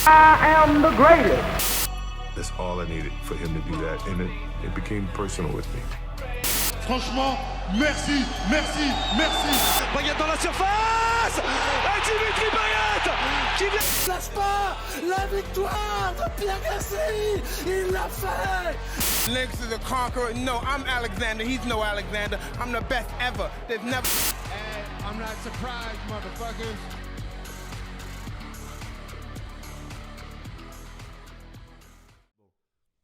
I am the greatest. That's all I needed for him to do that, and it became personal with me. Franchement, merci. Payet dans la surface et Dimitri Payet qui vient. Lâche pas la victoire de Pierre Gasly. Il l'a fait. Legs is a conqueror. No, I'm Alexander. He's no Alexander. I'm the best ever. There's never. And I'm not surprised, motherfuckers.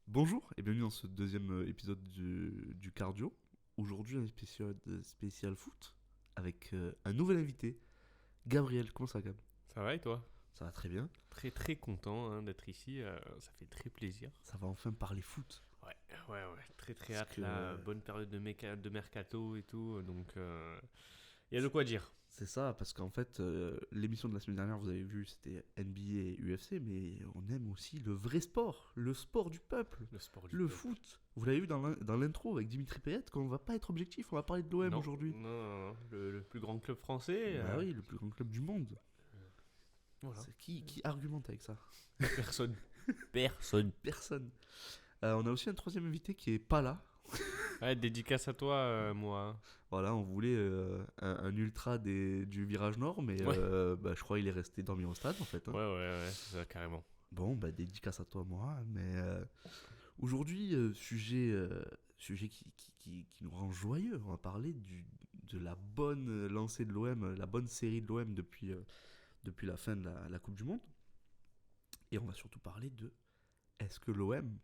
Bonjour et bienvenue dans ce deuxième épisode du cardio. Aujourd'hui un spécial foot avec un nouvel invité, Gabriel. Comment ça va, Gab? Ça va et toi? Ça va très bien. Très content d'être ici, ça fait très plaisir. Ça va enfin parler foot. Ouais, très hâte, la bonne période de mercato et tout, donc il y a de quoi dire. C'est ça, parce qu'en fait, l'émission de la semaine dernière, vous avez vu, c'était NBA et UFC, mais on aime aussi le vrai sport, le sport du peuple, le foot. Vous l'avez vu dans l'intro avec Dimitri Payet, qu'on va pas être objectif, on va parler de l'OM aujourd'hui. Non, le plus grand club français. Bah oui, le plus grand club du monde. Voilà. C'est qui argumente avec ça? Personne. On a aussi un troisième invité qui est pas là. Ouais, dédicace à toi, moi. Voilà, on voulait un ultra du virage nord, mais je crois qu'il est resté dormir au stade en fait. Hein. Ouais, c'est ça, carrément. Bon, dédicace à toi, moi. Mais aujourd'hui, sujet qui nous rend joyeux. On va parler de la bonne lancée de l'OM, la bonne série de l'OM depuis la fin de la Coupe du Monde. Et on va surtout parler de est-ce que l'OM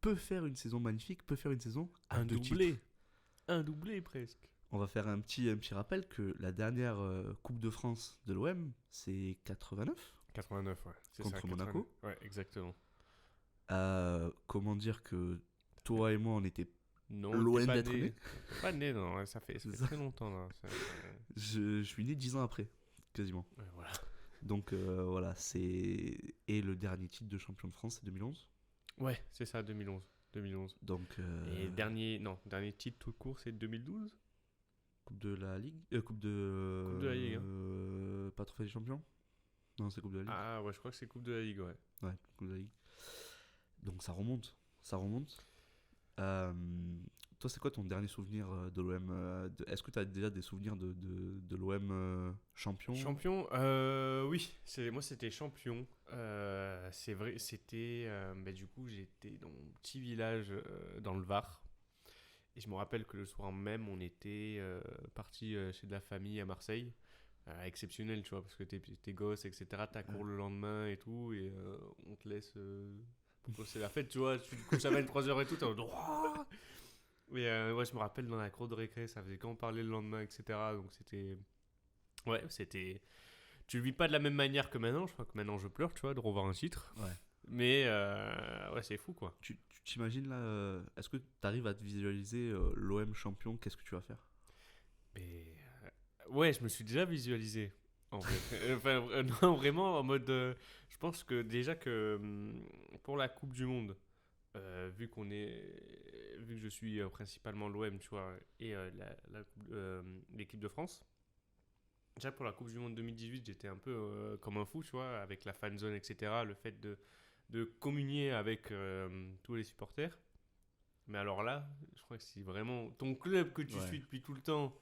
peut faire une saison magnifique, peut faire une saison à deux titres. Un doublé presque. On va faire un petit rappel que la dernière Coupe de France de l'OM, c'est 89 ouais. C'est contre ça, Monaco. Ouais, exactement. Comment dire que toi et moi, on était non, loin d'être nés. Pas né, non, ouais, ça fait très longtemps. Là. Je suis né 10 ans après, quasiment. Ouais, voilà. Donc voilà, c'est... Et le dernier titre de champion de France, c'est 2011 ? Ouais, c'est ça, 2011. Donc, et dernier titre tout court, c'est 2012. Coupe de la Ligue Coupe de la Ligue. Pas Trophée des Champions ? Non, c'est Coupe de la Ligue. Ah ouais, je crois que c'est Coupe de la Ligue, ouais. Ouais, Coupe de la Ligue. Donc ça remonte. Toi, c'est quoi ton dernier souvenir de l'OM Est-ce que tu as déjà des souvenirs de l'OM champion ? Champion, oui. Moi, c'était champion. C'est vrai, c'était... du coup, j'étais dans mon petit village dans le Var. Et je me rappelle que le soir même, on était parti chez de la famille à Marseille. Exceptionnel, tu vois, parce que t'es gosse, etc. T'as cours le lendemain et tout. Et on te laisse... pour c'est la fête, tu vois. Tu te couches à 23h et tout. T'es en droit. Mais je me rappelle dans la cour de récré, ça faisait quand on parlait le lendemain, etc. Donc c'était... Ouais, c'était... Tu le vis pas de la même manière que maintenant. Je crois que maintenant je pleure, tu vois, de revoir un titre. Ouais. Mais c'est fou, quoi. Tu t'imagines là, est-ce que tu arrives à te visualiser l'OM champion, qu'est-ce que tu vas faire ? Ouais, je me suis déjà visualisé. En vrai. Non, vraiment, en mode... je pense que déjà que pour la Coupe du Monde, vu que je suis principalement l'OM, tu vois, et l'équipe de France, déjà pour la Coupe du Monde 2018, j'étais un peu comme un fou, tu vois, avec la fanzone, etc., le fait de communier avec tous les supporters. Mais alors là, je crois que c'est vraiment ton club que tu suis depuis tout le temps.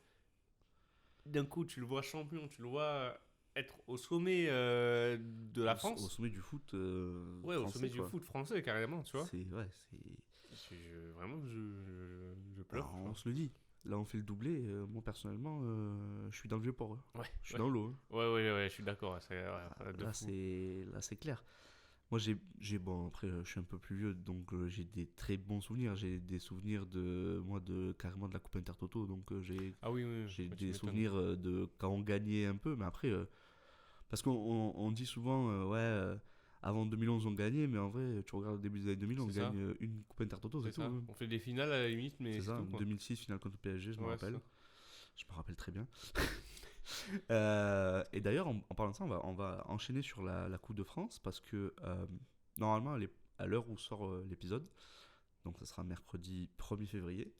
D'un coup, tu le vois champion, tu le vois être au sommet de la France. Au sommet du foot ouais, français, au sommet du foot français, carrément, tu vois. Vraiment, je pleure. Alors, on se le dit. Là, on fait le doublé. Moi, personnellement, je suis dans le vieux port. Ouais, je suis dans l'eau. Hein. Ouais, je suis d'accord. Là, c'est clair. Moi, après, je suis un peu plus vieux, donc j'ai des très bons souvenirs. J'ai des souvenirs carrément de la Coupe Intertoto. Donc, j'ai des souvenirs de quand on gagnait un peu. Mais après, parce qu'on dit souvent, avant 2011, on gagnait, mais en vrai, tu regardes le début des années 2000, on gagne une Coupe Intertoto, c'est tout. Hein. On fait des finales à la limite, mais c'est ça. Tout, 2006, finale contre le PSG, je me rappelle. Je me rappelle très bien. Et d'ailleurs, en parlant de ça, on va enchaîner sur la Coupe de France, parce que normalement, à l'heure où sort l'épisode, donc ça sera mercredi 1er février,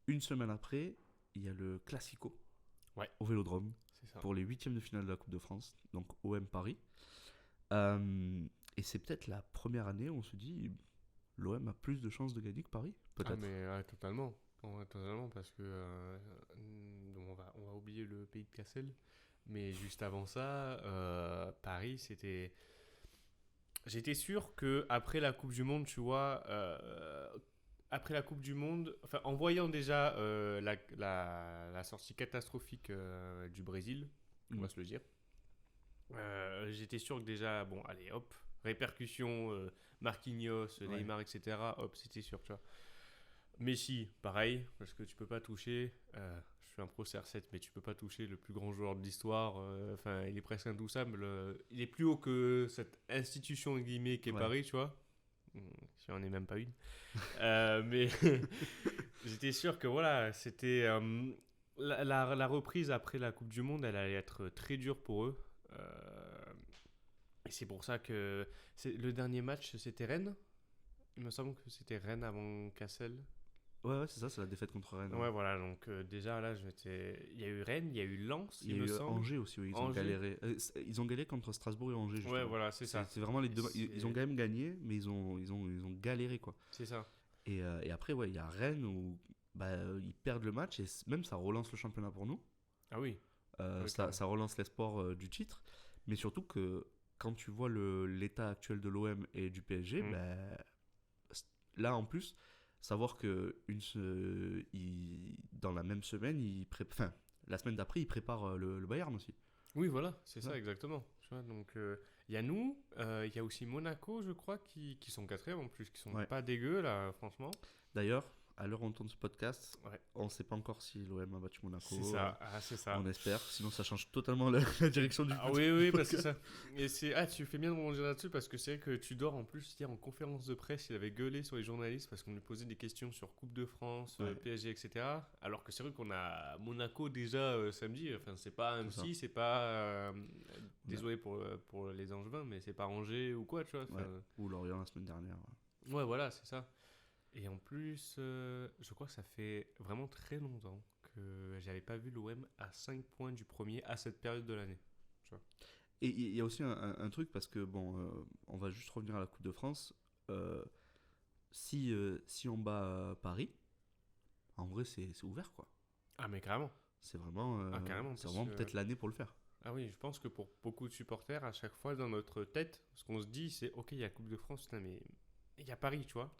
une semaine après, il y a le Classico au Vélodrome pour les 8e de finale de la Coupe de France, donc OM Paris. Et c'est peut-être la première année où on se dit l'OM a plus de chances de gagner que Paris, peut-être. Ah, mais ouais, totalement. Ouais, totalement, parce que on va oublier le pays de Cassel. Mais juste avant ça, Paris, c'était. J'étais sûr que après la Coupe du Monde, tu vois, après la Coupe du Monde, enfin, en voyant déjà la sortie catastrophique du Brésil, on va se le dire, j'étais sûr que déjà, bon, allez, hop, répercussions, Marquinhos, Neymar, etc., hop, c'était sûr, tu vois. Messi, pareil, parce que tu peux pas toucher, je suis un pro CR7, mais tu peux pas toucher le plus grand joueur de l'histoire, enfin, il est presque indouçable, il est plus haut que cette institution, en guillemets, qu'est Paris, tu vois. Si on n'est même pas une. Mais j'étais sûr que voilà, c'était la reprise après la Coupe du Monde, elle allait être très dure pour eux. Et c'est pour ça que le dernier match, c'était Rennes. Il me semble que c'était Rennes avant Cassel. Ouais, c'est ça, c'est la défaite contre Rennes. Ouais, voilà, donc déjà là, il y a eu Rennes, il y a eu Lens, il y a eu Angers aussi, oui, ils ont galéré. Ils ont galéré contre Strasbourg et Angers, justement. Ouais, voilà, c'est ça. C'est vraiment les deux. Ils ont quand même gagné, mais ils ont galéré, quoi. C'est ça. Et après, ouais, il y a Rennes où ils perdent le match et même ça relance le championnat pour nous. Ah oui. Ça relance l'espoir du titre, mais surtout que quand tu vois l'état actuel de l'OM et du PSG, là en plus, savoir que dans la même semaine, la semaine d'après, ils préparent le Bayern aussi. Oui, voilà, c'est ça exactement. Tu vois, donc il y a nous, il y a aussi Monaco, je crois, qui sont quatrième en plus, qui sont pas dégueux là, franchement. D'ailleurs, à l'heure où on tourne ce podcast, on ne sait pas encore si l'OM a battu Monaco. C'est ça, c'est ça. On espère, sinon ça change totalement la direction du podcast. Oui, parce que ça. Et tu fais bien de rebondir là-dessus parce que c'est vrai que Tudor, en plus, hier en conférence de presse, il avait gueulé sur les journalistes parce qu'on lui posait des questions sur Coupe de France, PSG, etc. Alors que c'est vrai qu'on a Monaco déjà samedi. Enfin, c'est pas Annecy, c'est pas. Désolé pour les Angevins, mais c'est pas Angers ou quoi, tu vois. Ou Lorient la semaine dernière. Ouais, voilà, c'est ça. Et en plus, je crois que ça fait vraiment très longtemps que j'avais pas vu l'OM à 5 points du premier à cette période de l'année. Tu vois. Et il y a aussi un truc, parce que on va juste revenir à la Coupe de France. Si on bat Paris, en vrai, c'est ouvert, quoi. Ah, mais carrément. C'est vraiment, peut-être l'année pour le faire. Ah oui, je pense que pour beaucoup de supporters, à chaque fois dans notre tête, ce qu'on se dit, c'est ok, il y a Coupe de France, putain, mais il y a Paris, tu vois.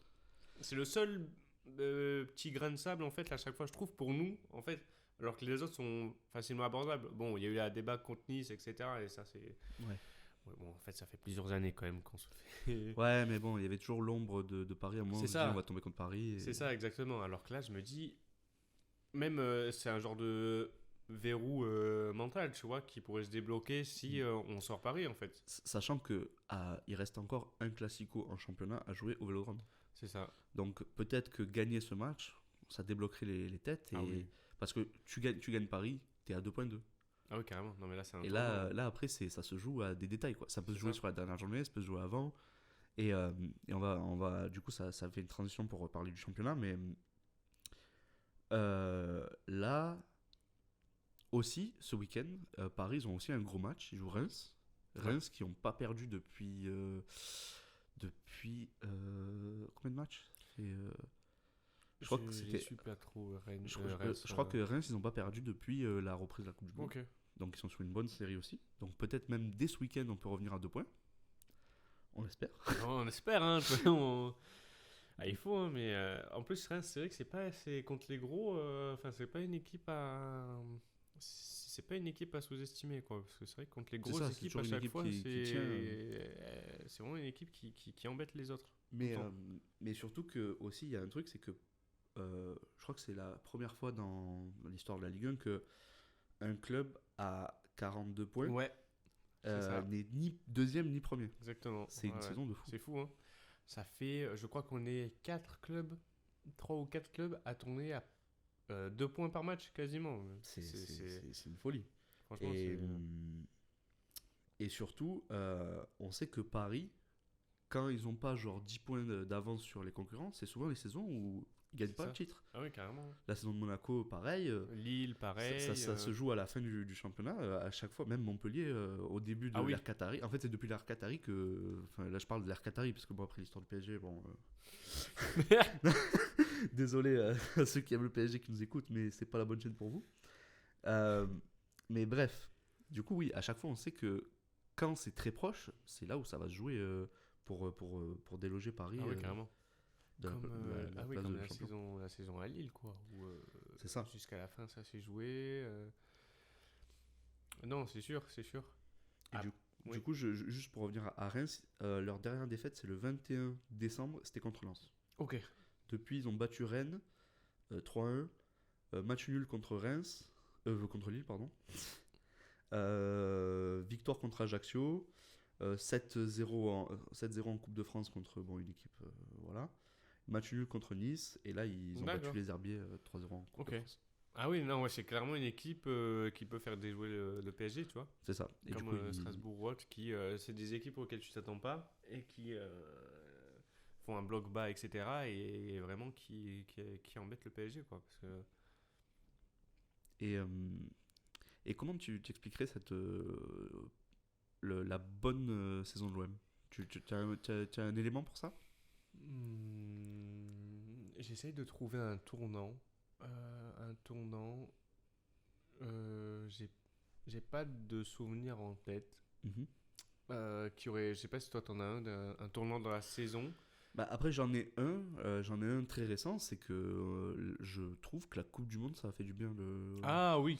C'est le seul petit grain de sable, en fait, à chaque fois, je trouve, pour nous, en fait, alors que les autres sont facilement abordables. Bon, il y a eu la débat contre Nice, etc. Et ça, c'est. Ouais, bon, en fait, ça fait plusieurs années quand même qu'on se fait. Ouais, mais bon, il y avait toujours l'ombre de Paris. À un moment, on va tomber contre Paris. C'est ça, exactement. Alors que là, je me dis. Même, c'est un genre de verrou mental, tu vois, qui pourrait se débloquer si on sort Paris, en fait. Sachant qu'il reste encore un classico en championnat à jouer au Vélodrome. C'est ça. Donc peut-être que gagner ce match, ça débloquerait les têtes. Parce que tu gagnes Paris, t'es à 2,2. Ah oui, carrément. Non, mais là, c'est un et là, après, ça se joue à des détails, quoi. Ça peut se jouer sur la dernière journée, ça peut se jouer avant. Et on va du coup, ça fait une transition pour parler du championnat. Mais là, aussi, ce week-end, Paris, ils ont aussi un gros match. Ils jouent Reims. Reims qui n'ont pas perdu depuis combien de matchs je crois que c'était. Je pas trop Reims. Je crois que Reims, ils n'ont pas perdu depuis la reprise de la Coupe du Monde. Okay. Donc ils sont sur une bonne série aussi. Donc peut-être même dès ce week-end, on peut revenir à 2 points. On espère. On espère, hein. Il faut, hein, mais en plus, Reims, c'est vrai que c'est contre les gros. Enfin, c'est pas une équipe à. C'est pas une équipe à sous-estimer, quoi. Parce que c'est vrai que contre les grosses équipes, à chaque fois, c'est vraiment une équipe qui embête les autres. Mais surtout que aussi, il y a un truc, c'est que je crois que c'est la première fois dans l'histoire de la Ligue 1 que un club à 42 points n'est ni deuxième ni premier. Exactement. C'est une saison de fou. C'est fou, hein. Ça fait, je crois qu'on est 3 ou 4 clubs à tourner à 2 points par match quasiment. C'est une folie. Franchement, et surtout, on sait que Paris, quand ils n'ont pas genre 10 points d'avance sur les concurrents, c'est souvent les saisons où ils gagnent pas le titre. Ah oui, carrément. La saison de Monaco, pareil. Lille, pareil. Ça se joue à la fin du championnat. À chaque fois, même Montpellier, au début de l'ère Qatari. En fait, c'est depuis l'ère Qatari que. Enfin, là, je parle de l'ère Qatari, parce que bon, après l'histoire du PSG, bon. Désolé à ceux qui aiment le PSG qui nous écoutent, mais c'est pas la bonne chaîne pour vous. Mais bref, du coup, oui, à chaque fois, on sait que quand c'est très proche, c'est là où ça va se jouer pour déloger Paris. Ah oui, carrément. Comme comme la saison à Lille, quoi. Où, c'est ça. Jusqu'à la fin, ça s'est joué. Non, c'est sûr. Du coup, juste pour revenir à Reims, leur dernière défaite, c'est le 21 décembre, c'était contre Lens. Ok. Depuis, ils ont battu Rennes 3-1, match nul contre Reims, contre Lille, pardon. Victoire contre Ajaccio, 7-0 en Coupe de France contre une équipe, voilà. Match nul contre Nice, et là ils ont battu les Herbiers 3-0 en Coupe de France. Ah oui, non, ouais, c'est clairement une équipe qui peut faire déjouer le PSG, tu vois. C'est ça. Et comme du coup, Strasbourg ou autre, qui c'est des équipes auxquelles tu t'attends pas et qui font un bloc bas, etc. Et vraiment qui embêtent le PSG, quoi. Parce que... Et comment tu t'expliquerais la bonne saison de l'OM? Tu as un élément pour ça? J'essaye de trouver un tournant. J'ai pas de souvenir en tête. Qui aurait, je sais pas si toi t'en as un tournant dans la saison. Bah après j'en ai un très récent, c'est que je trouve que la Coupe du Monde ça a fait du bien Ah oui,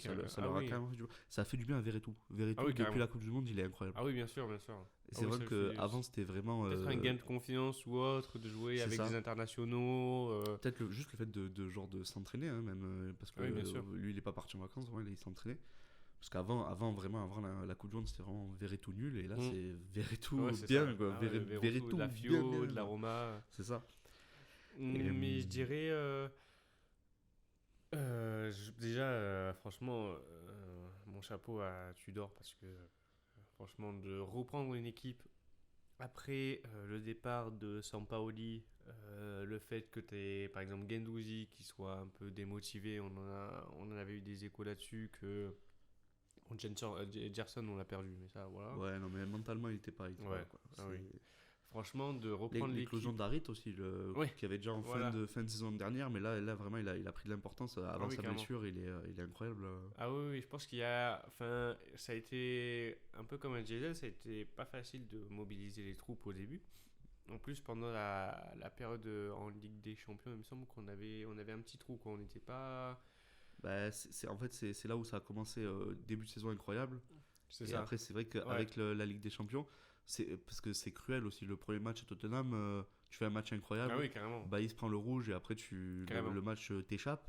ça a fait du bien à Verretou. Depuis la Coupe du Monde il est incroyable. Ah oui, bien sûr. Et c'est vrai qu'avant c'était vraiment peut-être un gain de confiance ou autre, de jouer avec des internationaux. Peut-être juste le fait de s'entraîner hein, même parce que lui il est pas parti en vacances, il s'entraînait. Parce qu'avant la Coupe du Monde, c'était vraiment Verretou nul, et là, c'est Verretou bien, quoi. Verretou, de la Fio, de la Roma. C'est ça. Mais je dirais... déjà, franchement, mon chapeau à Tudor, parce que, franchement, de reprendre une équipe après le départ de Sampaoli, le fait que tu aies, par exemple, Guendouzi qui soit un peu démotivé, on en avait eu des échos là-dessus, que... Gerson on l'a perdu, mais ça voilà. Ouais, non mais mentalement il était pareil. Ouais. Franchement, de reprendre l'éclosion d'Harit aussi, qui avait déjà fin de saison dernière, mais là vraiment il a pris de l'importance avant sa blessure, il est incroyable. Ah oui, je pense qu'il y a, ça a été un peu comme un diesel, ça a été pas facile de mobiliser les troupes au début. En plus, pendant la période en Ligue des Champions, il me semble qu'on avait un petit trou, quoi. On n'était pas... Bah, c'est là où ça a commencé, début de saison incroyable. C'est et ça. Après, c'est vrai qu'avec la Ligue des Champions, parce que c'est cruel aussi. Le premier match à Tottenham, tu fais un match incroyable. Ah oui, carrément. Bah, il se prend le rouge et après, le match t'échappe.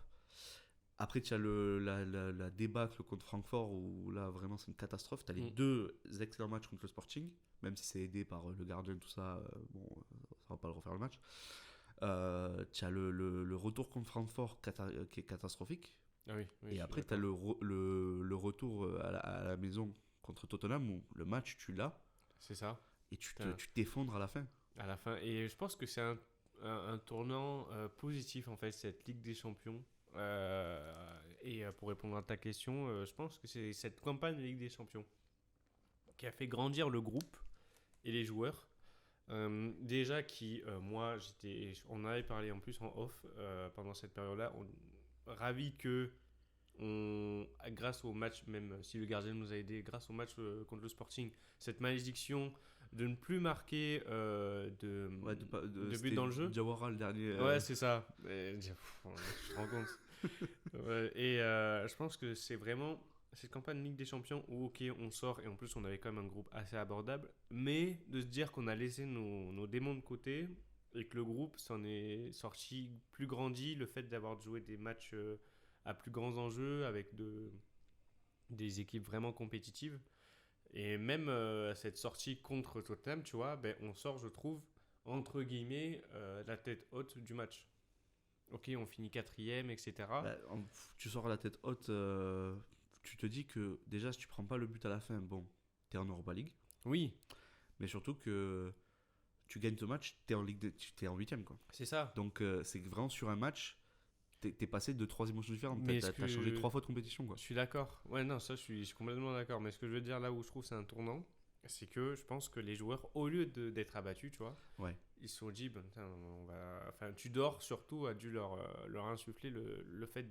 Après, tu as la débâcle contre Francfort où là, vraiment, c'est une catastrophe. Tu as les deux excellents matchs contre le Sporting, même si c'est aidé par le gardien, tout ça. Ça va pas le refaire le match. Tu as le retour contre Francfort qui est catastrophique. Ah oui, et après, tu as le retour à la maison contre Tottenham où le match, tu l'as. C'est ça. Et tu t'effondres à la fin. À la fin. Et je pense que c'est un tournant positif, en fait, cette Ligue des Champions. Et pour répondre à ta question, je pense que c'est cette campagne de Ligue des Champions qui a fait grandir le groupe et les joueurs. Déjà moi, on avait parlé en plus en off pendant cette période-là. Ravi que grâce au match, même si le gardien nous a aidé, grâce au match contre le Sporting, cette malédiction de ne plus marquer de but dans le jeu. Diawara le dernier. Ouais, c'est ça. Je me rends compte. Et je pense que c'est vraiment cette campagne Ligue des Champions où ok, on sort et en plus on avait quand même un groupe assez abordable, mais de se dire qu'on a laissé nos démons de côté et que le groupe s'en est sorti plus grandi, le fait d'avoir joué des matchs à plus grands enjeux avec des équipes vraiment compétitives. Et même cette sortie contre Tottenham, tu vois, on sort, je trouve, entre guillemets, la tête haute du match. Ok, on finit 4ème, etc. Tu sors à la tête haute, tu te dis que déjà, si tu prends pas le but à la fin, bon, t'es en Europa League. Oui. Mais surtout que tu gagnes ce match, t'es en Ligue t'es en 8ème, quoi. C'est ça. Donc c'est vraiment sur un match, t'es passé de 3 émotions différentes. Mais T'as changé 3 fois de compétition, quoi. Je suis d'accord. Ouais, non, ça, je suis complètement d'accord. Mais ce que je veux dire là où je trouve c'est un tournant, c'est que je pense que les joueurs, au lieu d'être abattus, tu vois, Ouais. ils se sont dit, ben, putain, enfin, Tudor surtout a dû leur insuffler le fait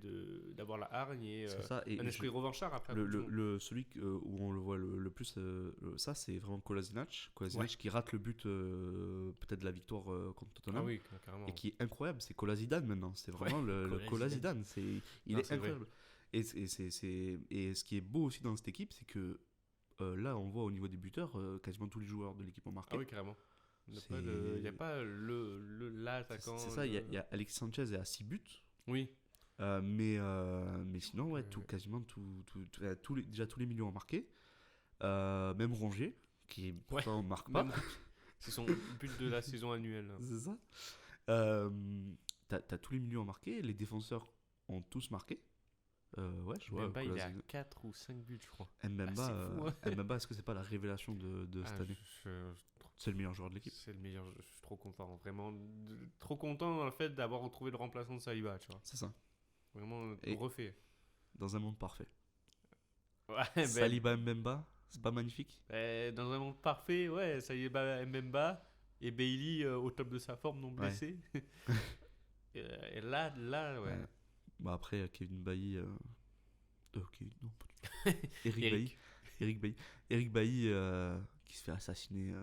d'avoir la hargne et, C'est ça. Et un esprit revanchard après. celui où on le voit le plus, ça, c'est vraiment Kolasinac. Kolasinac qui rate le but peut-être de la victoire contre Tottenham. Ah oui, carrément. Et qui est incroyable. C'est Kola Zidane maintenant. C'est vraiment le Kola Zidane. Il est incroyable. Et ce qui est beau aussi dans cette équipe, c'est que là, on voit au niveau des buteurs, quasiment tous les joueurs de l'équipe ont marqué. Ah oui, carrément. Il n'y a pas l'attaquant. C'est ça, il y a Alexis Sanchez à 6 buts. Oui. Mais sinon, ouais, quasiment déjà tous les milieux ont marqué. Même Rongier, qui pourtant ne marque pas. C'est son but de la saison annuelle. C'est ça. T'as tous les milieux ont marqué. Les défenseurs ont tous marqué. Ouais, je vois. Mbemba, il est à 4 ou 5 buts, je crois. Mbemba, est-ce que c'est pas la révélation de cette année C'est le meilleur joueur de l'équipe. C'est le meilleur. Je suis trop content. Vraiment, trop content dans le fait d'avoir retrouvé le remplaçant de Saliba, tu vois. C'est ça. Vraiment refait. Dans un monde parfait. Ouais, Saliba Mbemba, c'est pas magnifique? Dans un monde parfait, ouais. Saliba Mbemba et Bailey au top de sa forme, non blessé. Ouais. et là, ouais. Bah après, Kevin Bailly. Kevin, non, pas du tout. Eric Bailly qui se fait assassiner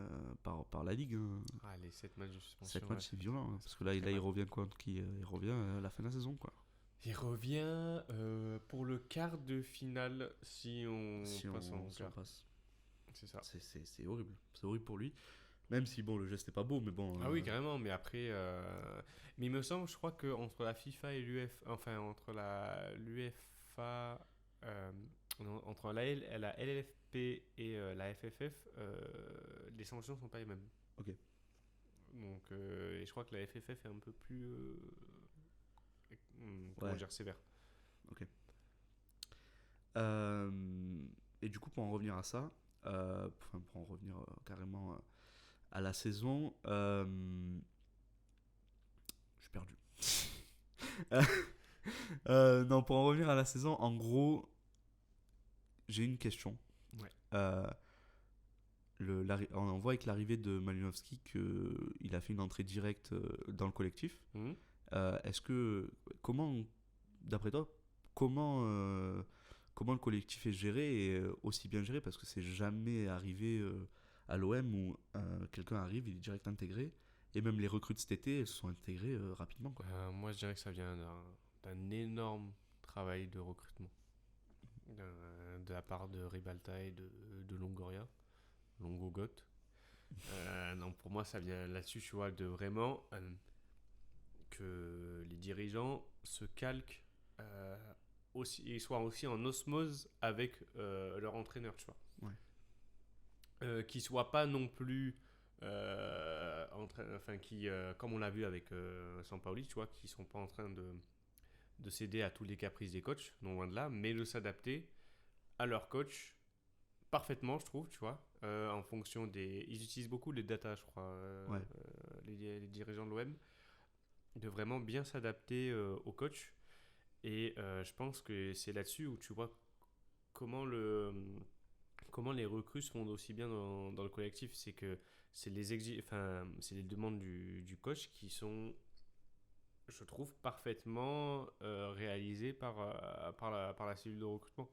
par la Ligue. Hein. Ah, les 7 matchs de suspension. 7 matchs, c'est violent. Hein, parce que là, il revient contre qui Il revient à la fin de la saison, quoi. Il revient pour le quart de finale si on passe. C'est ça. C'est horrible. C'est horrible pour lui. Même si, bon, le geste n'est pas beau, mais bon... Ah oui, carrément, mais après... Mais il me semble, je crois qu'entre la FIFA et l'UEFA... Enfin, entre l'UEFA... entre la LLFP et la FFF, les sanctions ne sont pas les mêmes. Ok. Donc, et je crois que la FFF est un peu plus... comment dire, sévère. Ok. Et du coup, pour en revenir à ça... pour en revenir carrément... à la saison, je suis perdu. Non, pour en revenir à la saison, en gros, j'ai une question. Ouais. On voit avec l'arrivée de Malinowski qu'il a fait une entrée directe dans le collectif. D'après toi, comment le collectif est géré et aussi bien géré, parce que c'est jamais arrivé à l'OM où quelqu'un arrive, il est direct intégré, et même les recrues de cet été, elles se sont intégrées rapidement, quoi. Moi, je dirais que ça vient d'un énorme travail de recrutement de la part de Ribalta et de Longoria, Longogot. Non, pour moi, ça vient là-dessus, tu vois, de vraiment que les dirigeants se calquent et soient aussi en osmose avec leur entraîneur, tu vois. Ouais. Qui soient pas non plus comme on l'a vu avec Sampaoli, tu vois, qui sont pas en train de céder à tous les caprices des coachs, non loin de là, mais de s'adapter à leur coach parfaitement, je trouve, tu vois, en fonction ils utilisent beaucoup les data, je crois, les dirigeants de l'OM, de vraiment bien s'adapter au coach. Et je pense que c'est là-dessus où tu vois comment les recrues se font aussi bien dans le collectif. C'est que c'est les demandes du coach qui sont, je trouve, parfaitement réalisées par la cellule de recrutement.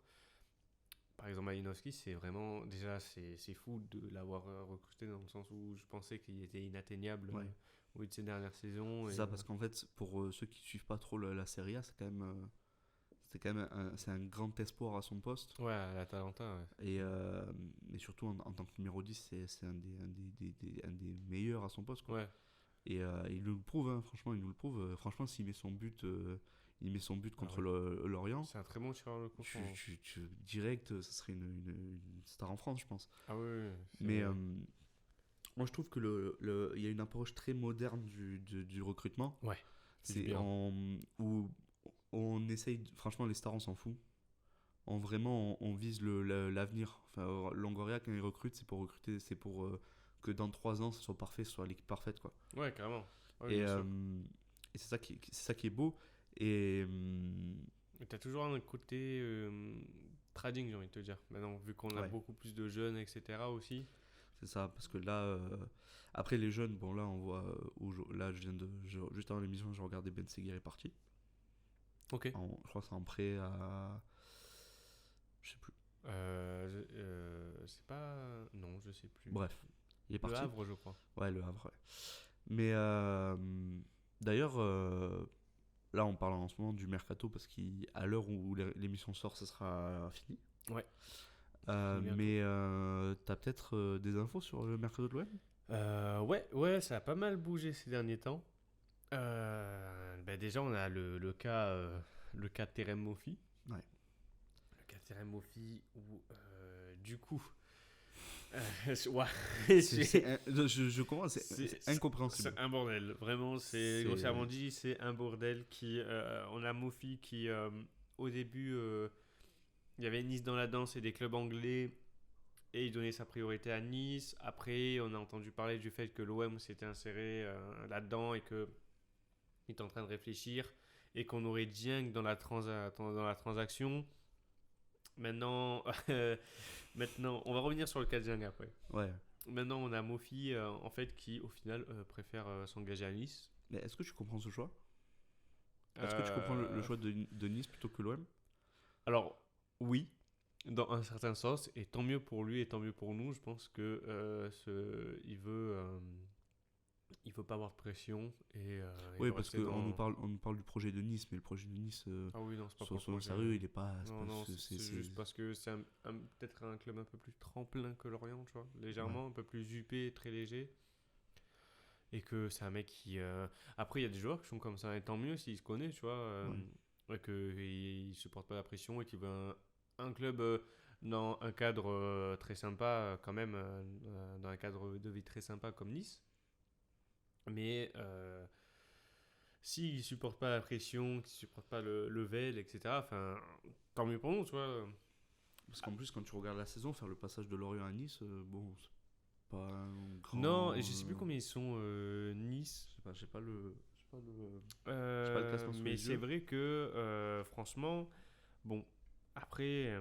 Par exemple, Malinowski, c'est vraiment... Déjà, c'est fou de l'avoir recruté, dans le sens où je pensais qu'il était inatteignable au bout de ces dernières saisons. C'est ça, parce qu'en fait, pour ceux qui ne suivent pas trop la Serie A, c'est quand même un grand espoir à son poste. Ouais, à l'Atalanta, ouais. Et surtout, en tant que numéro 10, c'est un des meilleurs à son poste, quoi. Ouais. Et il nous le prouve, hein, franchement, il nous le prouve. Franchement, s'il met son but... il met son but contre Lorient. C'est un très bon tireur de coup. Direct, ça serait une star en France, je pense. Ah oui. Mais moi, je trouve que il y a une approche très moderne du recrutement. Ouais. C'est où on essaye. Franchement, les stars, on s'en fout. On vise l'avenir. Enfin, Longoria, quand il recrute, c'est pour recruter, c'est pour que dans 3 ans, ce soit parfait, ce soit l'équipe parfaite, quoi. Ouais, carrément. Ouais, Et, bien sûr. et c'est ça qui est beau. Et Et t'as toujours un côté trading, j'ai envie de te dire. Maintenant, vu qu'on a Ouais. beaucoup plus de jeunes, etc. aussi. c'est ça, parce que là, après les jeunes, bon là on voit, là juste avant l'émission, je regardais Ben Seguir est parti. Ok. Je crois que c'est en prêt à... Je sais plus. C'est pas. Non, je sais plus. Bref, il est Le parti. Havre, je crois. Ouais, le Havre, ouais. Mais d'ailleurs, là on parle en ce moment du mercato parce qu'à l'heure où l'émission sort, ça sera fini. Ouais. Mais t'as peut-être des infos sur le mercato de l'OM? Ouais, ça a pas mal bougé ces derniers temps. Déjà, on a le cas de Terem Moffi. Ouais. Le cas de Terem Moffi où, du coup. Ouais, Je comprends, c'est incompréhensible. C'est un bordel, vraiment, c'est grossièrement dit, c'est un bordel on a Moffi qui, au début, il y avait Nice dans la danse et des clubs anglais, et il donnait sa priorité à Nice. Après, on a entendu parler du fait que l'OM s'était inséré là-dedans et qu'il était en train de réfléchir, et qu'on aurait Dieng dans la transaction. Maintenant, on va revenir sur le cas de Dieng après. Ouais. Maintenant, on a Moffi, en fait, qui, au final, préfère s'engager à Nice. Mais est-ce que tu comprends ce choix? Est-ce que tu comprends le choix de Nice plutôt que l'OM? Alors, oui, dans un certain sens, et tant mieux pour lui et tant mieux pour nous. Je pense que il veut pas avoir de pression. Et, oui, parce qu'on nous parle du projet de Nice, mais le projet de Nice, ah oui, non, c'est pas soyons sérieux, il est pas... Non, c'est juste parce que c'est peut-être un club un peu plus tremplin que Lorient, tu vois, légèrement, un peu plus huppé, très léger. Et que c'est un mec qui... Après, il y a des joueurs qui sont comme ça, et tant mieux s'ils se connaissent, tu vois, et qu'ils ne supportent pas la pression et qu'ils veulent un club dans un cadre très sympa, quand même, dans un cadre de vie très sympa comme Nice. Mais s'ils ne supportent pas la pression, qu'ils ne supportent pas le VEL, etc., tant mieux pour nous, tu vois. Parce qu'en plus, quand tu regardes la saison, faire le passage de Lorient à Nice, bon, c'est pas un grand... Non, et je sais plus combien ils sont Nice. J'ai pas le classement mais c'est vrai que franchement, bon, après,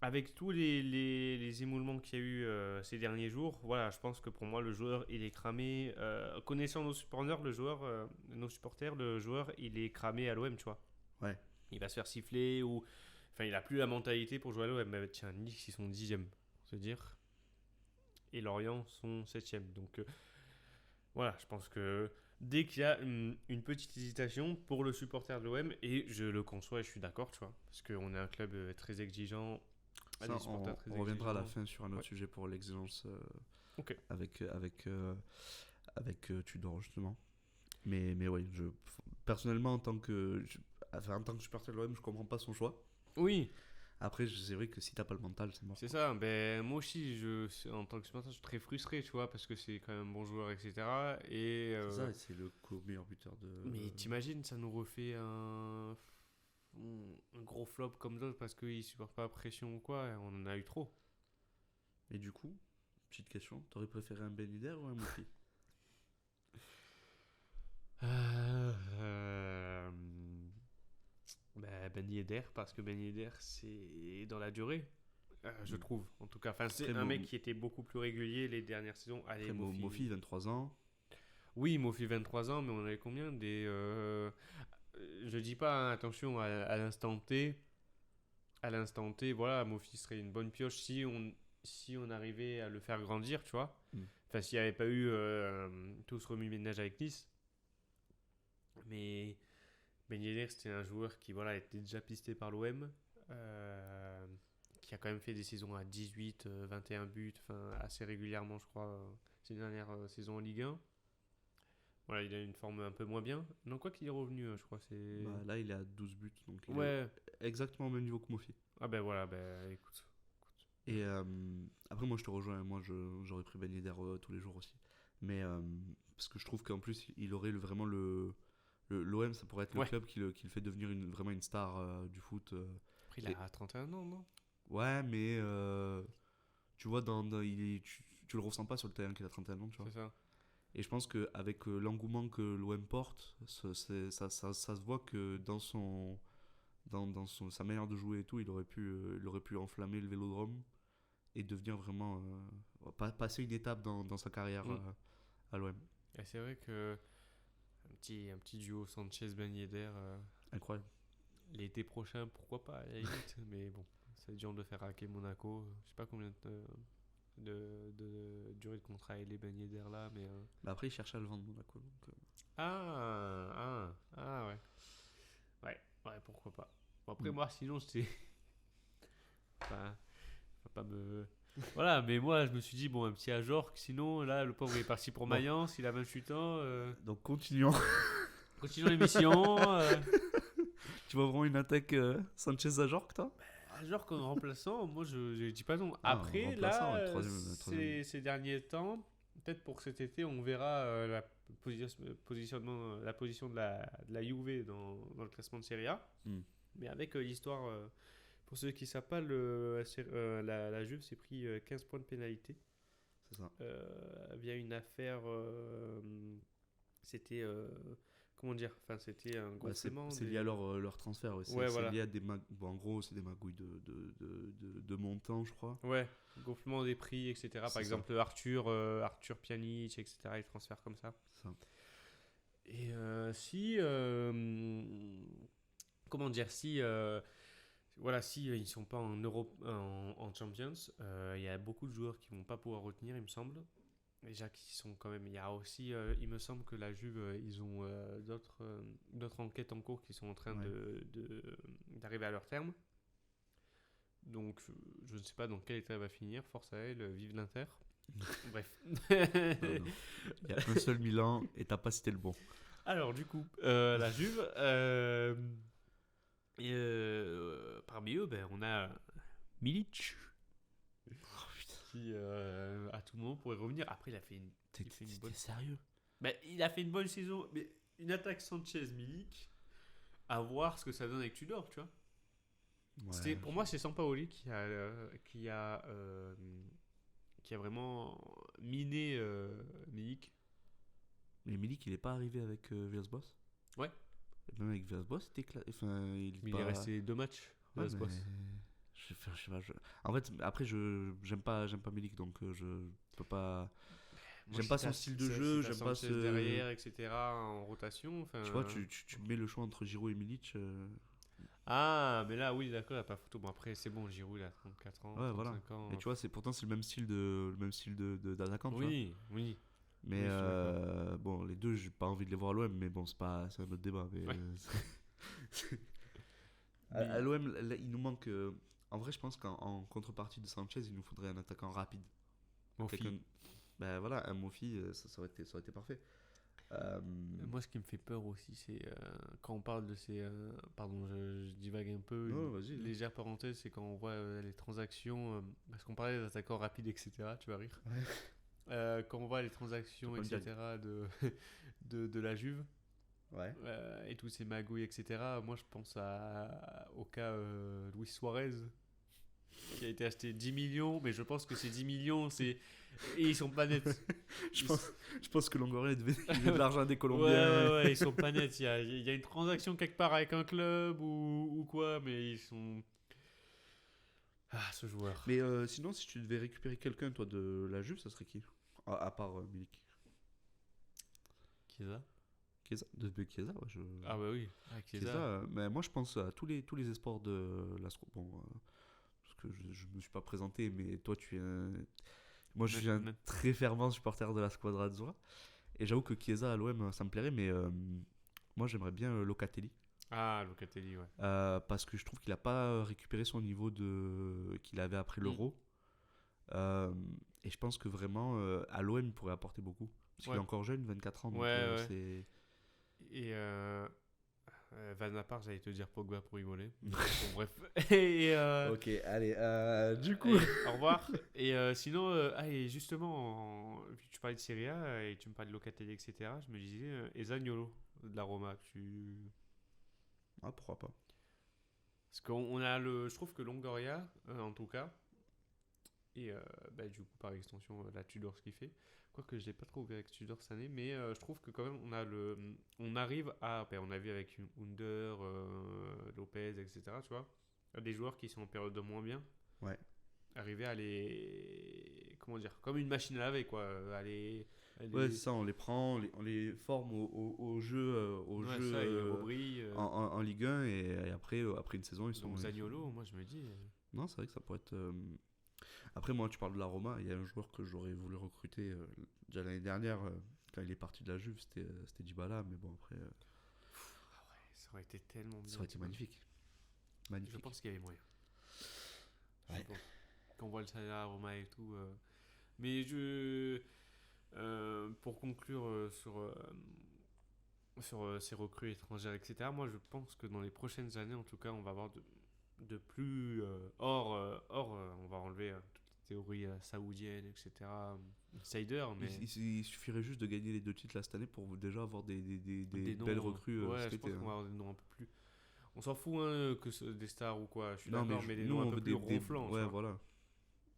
avec tous les émoulements qu'il y a eu ces derniers jours, voilà, je pense que pour moi, le joueur, il est cramé. Connaissant nos supporters, le joueur, il est cramé à l'OM, tu vois. Ouais. Il va se faire siffler ou... Enfin, il a plus la mentalité pour jouer à l'OM. Mais tiens, Nice, ils sont 10e, pour se dire. Et Lorient sont 7e. Donc, voilà, je pense que dès qu'il y a une petite hésitation pour le supporter de l'OM, et je le conçois et je suis d'accord, tu vois, parce qu'on est un club très exigeant. Ça, on reviendra à la fin sur un autre sujet pour l'exigence avec Tudor, justement. Mais oui, personnellement, en tant que supporter de l'OM, je comprends pas son choix. Oui. Après, c'est vrai que si t'as pas le mental, c'est mort. C'est ça. Moi aussi, en tant que supporter, je suis très frustré, tu vois, parce que c'est quand même un bon joueur, etc. Et, c'est ça, c'est le meilleur buteur de... Mais t'imagines, ça nous refait un gros flop comme d'autres parce qu'ils supportent pas la pression ou quoi, et on en a eu trop. Et du coup, petite question, t'aurais préféré un Ben Yedder ou un Moffi? Ben Yedder, parce que Ben Yedder, c'est dans la durée, je trouve. En tout cas, c'est Très un mec qui était beaucoup plus régulier les dernières saisons. Allez, Moffi, 23 ans. Oui, Moffi, 23 ans, mais on avait combien je dis pas, hein, attention, à l'instant T. À l'instant T, voilà, Moffi serait une bonne pioche si on arrivait à le faire grandir, tu vois. Enfin, s'il n'y avait pas eu tout ce remue-ménage avec Nice. Mais Ben Yedder, c'était un joueur qui était déjà pisté par l'OM, qui a quand même fait des saisons à 18, 21 buts, assez régulièrement, je crois, ces dernières saisons en Ligue 1. Voilà, il a une forme un peu moins bien. Non, quoi qu'il est revenu, je crois. Là, il est à 12 buts, donc il est exactement au même niveau que Moffi. Ah ben voilà, écoute. Et après, moi, je te rejoins. Moi, j'aurais pris Ben Yedder tous les jours aussi. Mais parce que je trouve qu'en plus, il aurait vraiment l'OM, ça pourrait être le club qui le fait devenir vraiment une star du foot. Après, il a 31 ans, non? Ouais, mais tu vois, tu tu le ressens pas sur le terrain qu'il a 31 ans, tu vois. C'est ça. Et je pense qu'avec l'engouement que l'OM porte, ça se voit que dans sa manière de jouer et tout, il aurait pu enflammer le Vélodrome et devenir vraiment passer une étape dans sa carrière à l'OM. Et c'est vrai que un petit duo Sanchez-Ben Yedder, Incroyable. l'été prochain, pourquoi pas à la limite. Mais bon, c'est dur de faire hacker Monaco. Je sais pas combien de durée de contrat il est Ben Yedder là, mais Bah après, il cherchait à le vendre, Monaco. Donc, ouais, pourquoi pas. Bon, après moi sinon c'est enfin, faut pas me voilà, mais moi je me suis dit bon, un petit Ajorc, sinon là le pauvre il est parti pour Mayence, il a 28 ans. donc continuons. Continuons l'émission. Tu vois vraiment une attaque Sanchez-Ajorc, toi? Ajorc en remplaçant, moi je dis pas non. Ah, Après en remplaçant, là, troisième. ces derniers temps, peut-être pour cet été, on verra la position de la Juve dans le classement de Serie A. Mais avec l'histoire, pour ceux qui ne savent pas, la Juve s'est pris 15 points de pénalité. C'est ça. Via une affaire, c'était comment dire, enfin c'était un gonflement. C'est lié à leur transfert. Ouais. Ouais, voilà. Lié à en gros, c'est des magouilles de montant, je crois. Ouais, gonflement des prix, etc. Par exemple, Arthur Pjanic, etc. Les transferts comme ça. C'est ça. Et comment dire, si ils sont pas en Europe, en Champions, il y a beaucoup de joueurs qui vont pas pouvoir retenir, il me semble. Déjà qui sont quand même, il y a aussi, il me semble que la Juve, ils ont d'autres enquêtes en cours qui sont en train d'arriver à leur terme. Donc je ne sais pas dans quel état elle va finir. Force à elle, vive l'Inter. Bref. Non. Il y a un seul Milan et t'as pas cité le bon. Alors du coup, la Juve, parmi eux, on a Milic. Qui à tout moment pourrait revenir. Après, il a fait une bonne. T'es sérieux? Il a fait une bonne saison, mais une attaque Sanchez-Milik, à voir ce que ça donne avec Tudor, tu vois. Ouais, pour moi, c'est Sampaoli qui a vraiment miné Milik. Mais Milik, il est pas arrivé avec Villas-Boas? Ouais. Et même avec Villas-Boas, c'était il est resté 2 matchs. Villas-Boas. Je sais pas, en fait, après, j'aime pas Milik, donc je peux pas. J'aime pas son style de jeu, j'aime pas ce. Derrière, etc. en rotation. Tu vois, tu mets le choix entre Giroud et Milic. Ah, mais là, oui, d'accord, il a pas photo. Bon, après, c'est bon, Giroud, il a 34 ans. Ouais, 35 voilà. ans. Et tu vois, pourtant, c'est le même style d'attaquant. Oui. Mais bon, les deux, j'ai pas envie de les voir à l'OM, mais bon, c'est un autre débat. Mais, ouais. À l'OM, là, il nous manque. En vrai, je pense qu'en contrepartie de Sanchez, il nous faudrait un attaquant rapide. Mofi. Ben voilà, un Mofi, ça aurait été parfait. Moi, ce qui me fait peur aussi, c'est quand on parle de ces. Pardon, je divague un peu. Vas-y. Légère parenthèse, c'est quand on voit les transactions. Parce qu'on parlait des attaquants rapides, etc. Tu vas rire. Ouais. Quand on voit les transactions, etc. de la Juve. Ouais. Et tous ces magouilles, etc. Moi, je pense au cas Luis Suarez, qui a été acheté 10 millions, mais je pense que ces 10 millions, et ils sont pas nets. je pense que Longoria devait de l'argent des Colombiens. Ouais, ils sont pas nets. Il y a une transaction quelque part avec un club ou quoi, mais ils sont. Ah, ce joueur. Mais sinon, si tu devais récupérer quelqu'un, toi, de la Juve, ça serait qui? À part Milik. Chiesa, ouais. Ah bah oui, Chiesa. Mais moi, je pense à tous les espoirs de la Bon, parce que je me suis pas présenté, mais toi, tu es Moi, je suis un très fervent supporter de la Squadra Azzurra. Et j'avoue que Chiesa à l'OM, ça me plairait, mais moi, j'aimerais bien Locatelli. Ah, Locatelli, ouais. Parce que je trouve qu'il a pas récupéré son niveau qu'il avait après l'Euro. Et je pense que vraiment, à l'OM, il pourrait apporter beaucoup. Parce qu'il est encore jeune, 24 ans. Donc c'est... Et Van Apart, j'allais te dire Pogba pour rigoler. Bon, bref. Ok, allez, du coup. Au revoir. Et sinon, et justement, vu que tu parlais de Serie A et tu me parlais de Locatelli, etc., je me disais, et Zaniolo de la Roma, Ah, pourquoi pas. Parce qu'on a je trouve que Longoria, en tout cas, Et du coup, par extension, la Tudor, ce qu'il fait. Quoique je l'ai pas trop vu avec Tudor cette année, mais je trouve que quand même, on arrive à. On a vu avec Under, Lopez, etc. Tu vois, des joueurs qui sont en période de moins bien. Ouais. Arriver à les. Comment dire, comme une machine à laver, quoi. Ouais, c'est ça, on les prend, on les forme au jeu, ça, ils rebrillent, en Ligue 1 et après une saison, ils sont. Donc Zaniolo, moi je me dis. Non, c'est vrai que ça pourrait être. Après, moi, tu parles de la Roma, il y a un joueur que j'aurais voulu recruter déjà l'année dernière, quand il est parti de la Juve, c'était Dybala, mais bon, après. Ça aurait été tellement bien. Ça aurait été magnifique. Je pense qu'il y avait moyen. Ouais. Quand on voit le salaire à Roma et tout. Mais pour conclure sur ces recrues étrangères, etc., moi je pense que dans les prochaines années, en tout cas, on va avoir de plus. On va enlever toutes les théories saoudiennes, etc., insider. Mais Il suffirait juste de gagner les 2 titres là, cette année pour déjà avoir des belles recrues. Ouais, je pense qu'on va avoir des noms un peu plus. On s'en fout des stars ou quoi, je suis d'accord, mais des noms un peu plus ronflants. Ouais, voilà.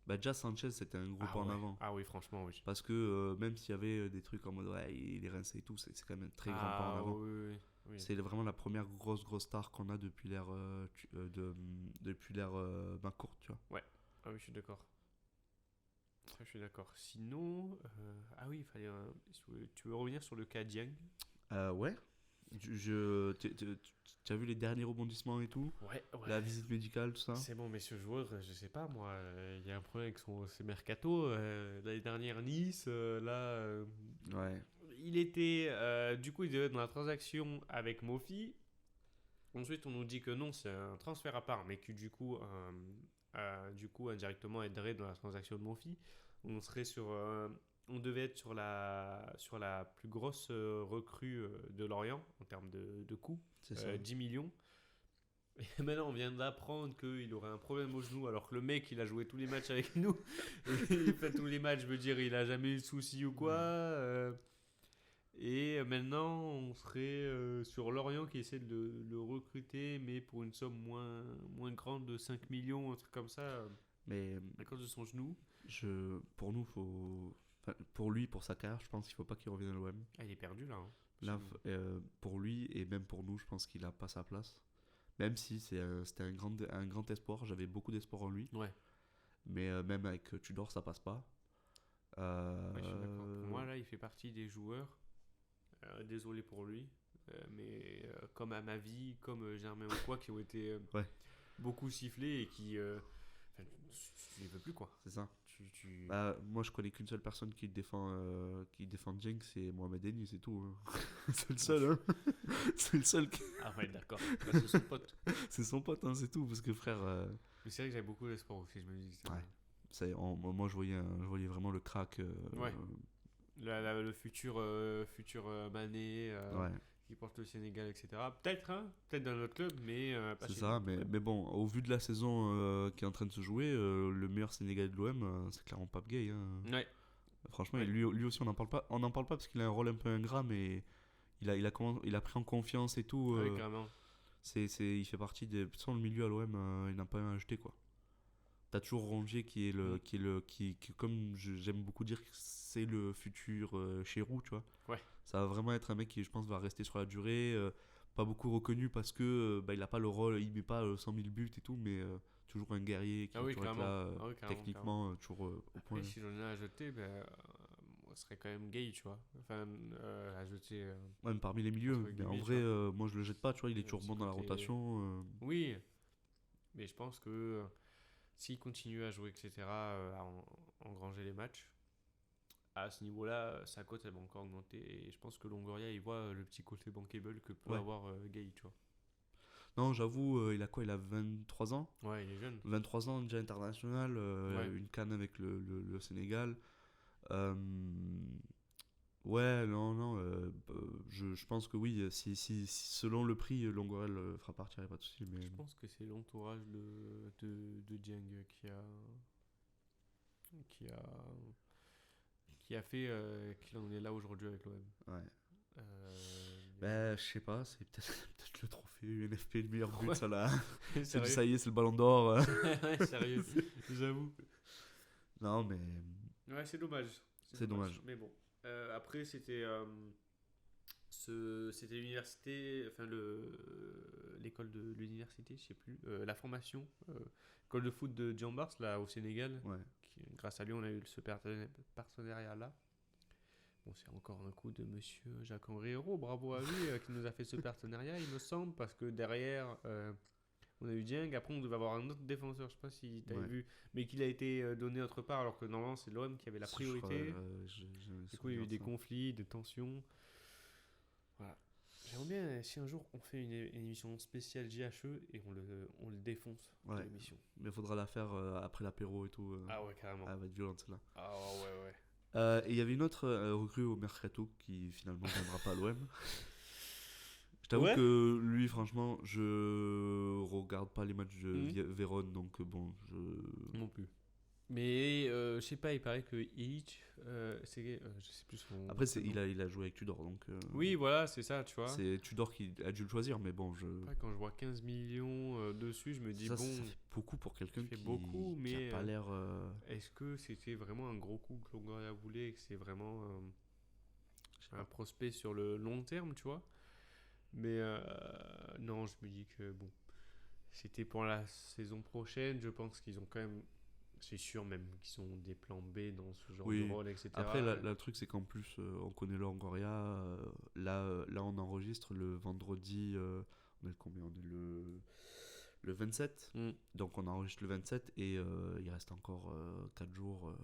Déjà Sanchez, c'était un gros pas en avant. Ah oui, franchement, oui. Parce que même s'il y avait des trucs en mode il est rincé et tout, c'est quand même un très grand pas en avant. Oui. C'est vraiment la première grosse star qu'on a depuis l'ère McCourt, tu vois. Ouais, oui, je suis d'accord. Sinon, il fallait. Tu veux revenir sur le cas Dieng? Ouais. Tu as vu les derniers rebondissements et tout? Ouais. La visite médicale, tout ça? C'est bon, mais ce joueur, je sais pas, moi, il y a un problème avec ses mercato. L'année dernière, Nice, Ouais. il était. Du coup, il devait être dans la transaction avec Mofi. Ensuite, on nous dit que non, c'est un transfert à part, mais que du coup, indirectement aiderait dans la transaction de Mofi. On devait être sur la plus grosse recrue de Lorient en termes de coût, C'est ça. 10 millions. Et maintenant, on vient d'apprendre qu'il aurait un problème au genou, alors que le mec, il a joué tous les matchs avec nous. Il fait tous les matchs, je veux dire, il a jamais eu de soucis ou quoi. Et maintenant, on serait sur Lorient qui essaie de le recruter, mais pour une somme moins grande de 5 millions, un truc comme ça, Mais à cause de son genou. Pour lui, pour sa carrière, je pense qu'il faut pas qu'il revienne à l'OM. Il est perdu là. Là, pour lui et même pour nous, je pense qu'il a pas sa place. Même si c'était un grand espoir, j'avais beaucoup d'espoir en lui. Ouais. Mais même avec Tudor, ça passe pas. Ouais, je suis d'accord. Pour moi, là, il fait partie des joueurs. Désolé pour lui, mais comme à ma vie, comme Germain ou quoi, qui ont été beaucoup sifflés et qui. Tu les veux plus, quoi. C'est ça. Moi, je connais qu'une seule personne qui défend Dieng, c'est Mohamed Eni, c'est tout. Hein. C'est le seul. Hein. C'est le seul. Ah ouais, d'accord. C'est son pote. C'est son pote, hein, c'est tout. Parce que frère. Mais c'est vrai que j'avais beaucoup d'espoir aussi, je me dis. Moi, je voyais vraiment le crack. Le futur Mané qui porte le Sénégal, etc. Peut-être dans notre club, mais pas c'est chez ça, nous. mais bon, au vu de la saison qui est en train de se jouer, le meilleur Sénégalais de l'OM, c'est clairement Pape Gueye. Hein. Ouais. Franchement, lui aussi, on n'en parle pas. On n'en parle pas parce qu'il a un rôle un peu ingrat, mais il a pris en confiance et tout. Ouais, carrément. Il fait partie des. Sans le milieu à l'OM, il n'a pas rien à jeter, quoi. T'as toujours Rongier qui comme j'aime beaucoup dire, c'est le futur Chérou, tu vois. Ouais. Ça va vraiment être un mec qui, je pense, va rester sur la durée. Pas beaucoup reconnu parce que il a pas le rôle, il met pas 100 000 buts et tout, mais toujours un guerrier qui est toujours là, techniquement, toujours au point. Après, si j'en ai à jeter, ce serait quand même Gueye, tu vois. Enfin, à jeter. Même parmi les milieux. Mais en vrai, moi je le jette pas, tu vois, il est toujours bon dans la rotation. Oui, mais je pense que s'il continue à jouer, etc., à engranger les matchs, à ce niveau-là, sa cote elle va encore augmenter. Et je pense que Longoria il voit le petit côté bankable que peut avoir Gueye, tu vois. Non, j'avoue, il a quoi? Il a 23 ans. Ouais, il est jeune. 23 ans, déjà international, une CAN avec le Sénégal. Je pense que oui, si selon le prix, Longoria le fera partir, il n'y a pas de souci. Mais... Je pense que c'est l'entourage de Dieng qui a fait qu'il en est là aujourd'hui avec l'OM. Ouais. Je sais pas, c'est peut-être le trophée UNFP, le meilleur but, ça là. Ça y est, c'est le ballon d'or. Ouais, sérieux, j'avoue. Non, mais Ouais, c'est dommage. C'est dommage. Mais bon. Après, c'était l'université, enfin l'école de l'université, je sais plus, la formation, école de foot de Jean Bart, là au Sénégal. ouais. Grâce à lui, on a eu ce partenariat-là. Bon, c'est encore un coup de monsieur Jacques-Henri Hérault, bravo à lui, qui nous a fait ce partenariat, il me semble, parce que derrière, on a eu Dieng, après on devait avoir un autre défenseur, je sais pas si tu avais vu, mais qu'il a été donné autre part, alors que normalement c'est l'OM qui avait la priorité. Du coup, il y a eu des conflits, des tensions. Voilà. J'aimerais bien, si un jour on fait une émission spéciale JHE et on le défonce, Ouais. l'émission. Mais il faudra la faire après l'apéro et tout. Ah ouais, carrément. Elle va être violente celle-là. Ah ouais. Et il y avait une autre recrue au Mercato qui finalement ne viendra pas à l'OM. Je t'avoue que lui, franchement, je regarde pas les matchs de Vérone, donc bon, Non plus. Mais je sais pas, il paraît que Illich, je sais plus son. Après, il a joué avec Tudor, donc. Oui, voilà, c'est ça, tu vois. C'est Tudor qui a dû le choisir, mais bon, Après, quand je vois 15 millions dessus, je me dis ça bon. fait beaucoup pour quelqu'un qui mais a pas l'air. Est-ce que c'était vraiment un gros coup que Longoria voulait et que c'est vraiment un prospect sur le long terme, tu vois? Mais non, je me dis que bon, c'était pour la saison prochaine. Je pense qu'ils ont quand même. C'est sûr même qu'ils ont des plans B dans ce genre de rôle, etc. Après, le truc, c'est qu'en plus, on connaît Longoria. Là, on enregistre le vendredi. On est le combien? On est le 27. Donc, on enregistre le 27 et il reste encore 4 jours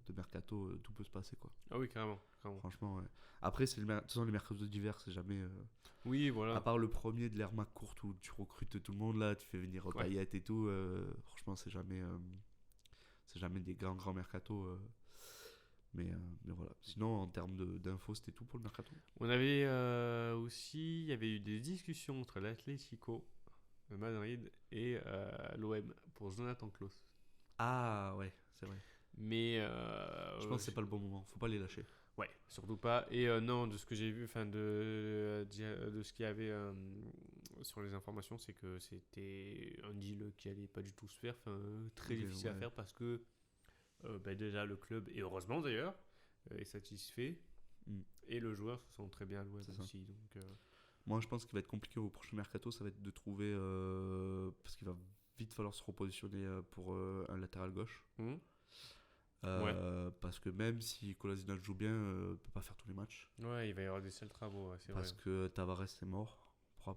de mercato. Tout peut se passer, quoi. Ah oui, carrément. Franchement, ouais. Après, de toute façon, les mercatos d'hiver, c'est jamais. Oui, voilà. À part le premier de l'ère McCourt où tu recrutes tout le monde, là, tu fais venir Payet et tout. Franchement, c'est jamais des grands mercatos. Mais voilà. Sinon, en termes d'infos, c'était tout pour le mercato. On avait aussi, il y avait eu des discussions entre l'Atlético Madrid et l'OM pour Jonathan Klaus. Ah ouais, c'est vrai. Mais je pense que c'est pas le bon moment. Faut pas les lâcher. Ouais, surtout pas. Et non, de ce que j'ai vu, enfin de ce qu'il y avait sur les informations, c'est que c'était un deal qui allait pas du tout se faire, très difficile à faire parce que déjà le club, et heureusement d'ailleurs, est satisfait et le joueur se sent très bien à l'OM aussi. Donc, moi je pense qu'il va être compliqué au prochain mercato, ça va être de trouver, parce qu'il va vite falloir se repositionner pour un latéral gauche. Parce que même si Kolasinac joue bien, il peut pas faire tous les matchs. Ouais, il va y avoir des sales travaux, c'est parce vrai. Que Tavares est mort.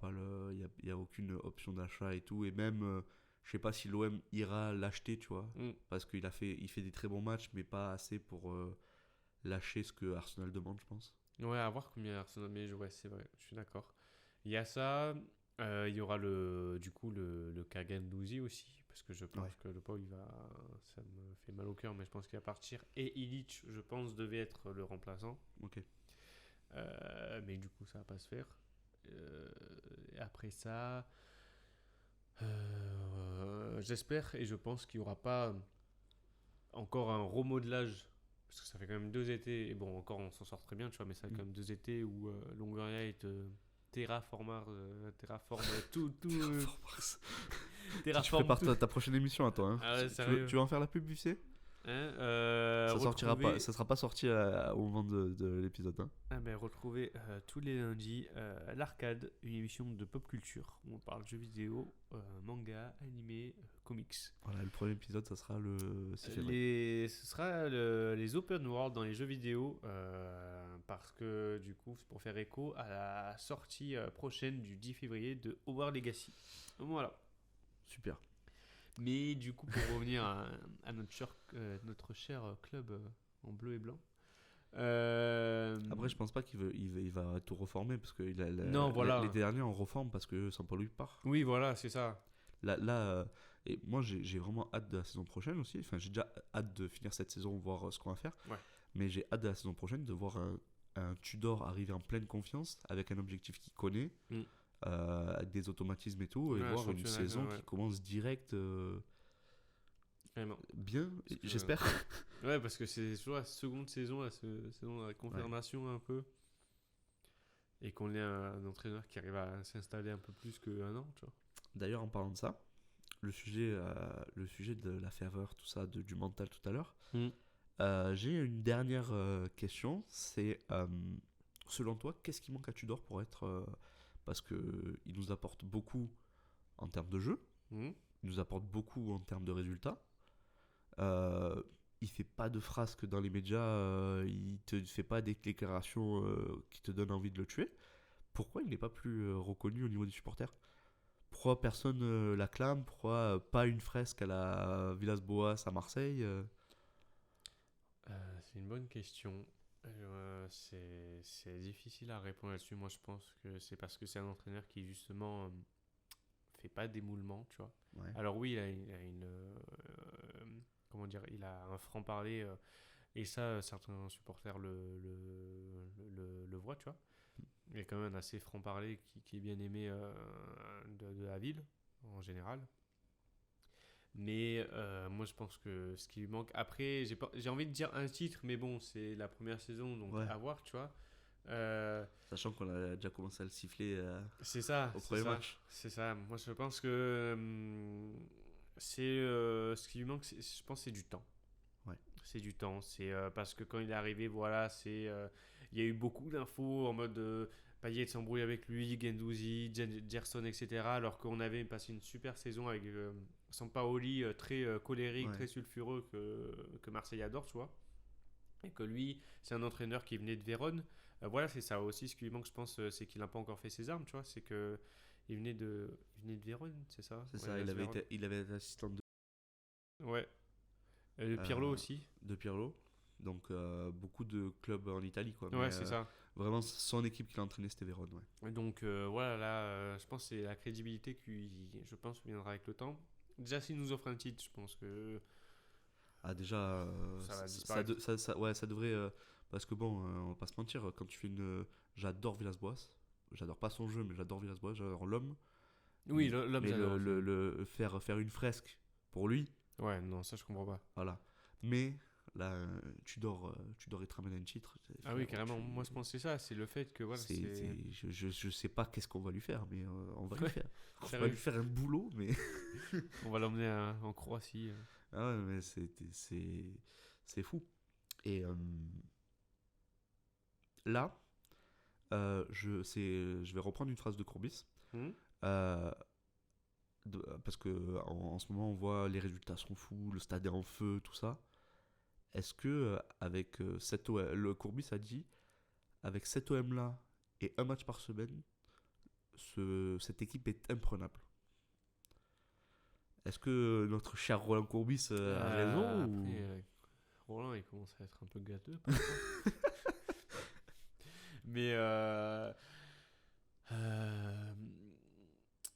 Il y a aucune option d'achat et tout. Et même, je sais pas si l'OM ira l'acheter, tu vois. Parce qu'il fait des très bons matchs, mais pas assez pour lâcher ce que Arsenal demande, je pense. Ouais, à voir combien Arsenal met. Ouais, c'est vrai, je suis d'accord. Il y a ça. Il y aura le cas Guendouzi aussi. Parce que je pense que le pauvre, ça me fait mal au cœur, mais je pense qu'il va partir. Et Illich, je pense, devait être le remplaçant. Ok. Mais du coup, ça va pas se faire. Après ça, j'espère et je pense qu'il n'y aura pas encore un remodelage. Parce que ça fait quand même 2 étés. Et bon, encore, on s'en sort très bien, tu vois, mais ça fait quand même 2 étés où Longoria terraforme tout. Terraforme. Tu prépares ta prochaine émission à toi. Hein. Ah ouais, tu vas en faire la pub, UC? Ça sera pas sorti au moment de l'épisode. Hein. Retrouvez tous les lundis l'Arcade, une émission de pop culture où on parle jeux vidéo, manga, animé, comics. Voilà, le premier épisode, ça sera le 6 février. Ce sera les open world dans les jeux vidéo parce que du coup, c'est pour faire écho à la sortie prochaine du 10 février de Hogwarts Legacy. Voilà. Super. Mais du coup, pour revenir à notre cher club en bleu et blanc. Après, je pense pas qu'il va tout reformer parce que les derniers en reforme parce que Sampaoli part. Oui, voilà, c'est ça. Là et moi j'ai vraiment hâte de la saison prochaine aussi. Enfin, j'ai déjà hâte de finir cette saison, voir ce qu'on va faire. Ouais. Mais j'ai hâte de la saison prochaine de voir un Tudor arriver en pleine confiance avec un objectif qu'il connaît. Avec des automatismes et tout, et voir une saison qui commence direct bien, j'espère. Ouais, parce que c'est toujours la seconde saison, la saison de la confirmation un peu, et qu'on ait un entraîneur qui arrive à s'installer un peu plus qu'un an, tu vois. D'ailleurs, en parlant de ça, le sujet de la ferveur, tout ça, du mental tout à l'heure. Mm. J'ai une dernière question. C'est, selon toi, qu'est-ce qui manque à Tudor pour être... parce qu'il nous apporte beaucoup en termes de jeu, Mm. il nous apporte beaucoup en termes de résultats. Il fait pas de frasques dans les médias, il te fait pas des déclarations qui te donnent envie de le tuer. Pourquoi il n'est pas plus reconnu au niveau des supporters? Pourquoi personne l'acclame? Pourquoi pas une fresque à la Villas-Boas à Marseille? C'est une bonne question. C'est difficile à répondre là-dessus. Moi, je pense que c'est parce que c'est un entraîneur qui, justement, fait pas d'émoulement, tu vois. Ouais. Alors oui, il a une... comment dire? Il a un franc-parler. Et ça, certains supporters le voient, tu vois. Il est quand même un assez franc-parler qui est bien aimé de la ville, en général. Mais moi, je pense que ce qui lui manque... Après, j'ai envie de dire un titre, mais bon, c'est la première saison, donc Ouais. à voir, tu vois. Sachant qu'on a déjà commencé à le siffler C'est ça. au c'est premier ça, match. C'est ça. Moi, je pense que c'est ce qui lui manque, je pense, c'est du temps. Ouais. C'est du temps. C'est parce que quand il est arrivé, voilà, il y a eu beaucoup d'infos en mode Payet s'embrouille avec lui, Guendouzi, Gerson, etc. Alors qu'on avait passé une super saison avec Sampaoli, très colérique, Ouais. très sulfureux, que Marseille adore, tu vois. Et que lui, c'est un entraîneur qui venait de Vérone. Voilà, c'est ça aussi ce qui lui manque, je pense, c'est qu'il n'a pas encore fait ses armes, tu vois. C'est que il venait de Vérone, c'est ça. C'est Ouais, ça, il Vérone. avait été assistant Ouais. Pirlo aussi. de Pirlo. Donc beaucoup de clubs en Italie, quoi. Ouais, Mais, c'est ça. Vraiment, son équipe qui l'a entraîné, c'était Vérone, ouais. Donc voilà, là, je pense que c'est la crédibilité qui, je pense, viendra avec le temps. Déjà, s'il nous offre un titre, je pense que Ah, déjà, Ça va disparaître. ouais, ça devrait... parce que bon, on va pas se mentir, quand tu fais une... J'adore Villas-Boas. J'adore pas son jeu, mais j'adore Villas-Boas, j'adore l'homme. oui, l'homme, Mais j'adore. faire une fresque pour lui, Ouais, non, ça je comprends pas. voilà. Mais là, Tudor il te ramène un titre. Ah oui, carrément. Moi, je pense que c'est ça, c'est le fait que voilà, Je sais pas qu'est-ce qu'on va lui faire, mais on va lui faire. On va Sérieux. lui faire un boulot, mais... on va l'emmener en Croatie. Ah ouais, mais c'est fou. Et là, je vais reprendre une phrase de Courbis. Hmm. Parce que en ce moment, on voit les résultats sont fous, le stade est en feu, tout ça. Est-ce que avec cet OM, le Courbis a dit, avec cet OM là et un match par semaine, cette équipe est imprenable? Est-ce que notre cher Roland Courbis a raison ou... Après, Roland, il commence à être un peu gâteux. parfois. Mais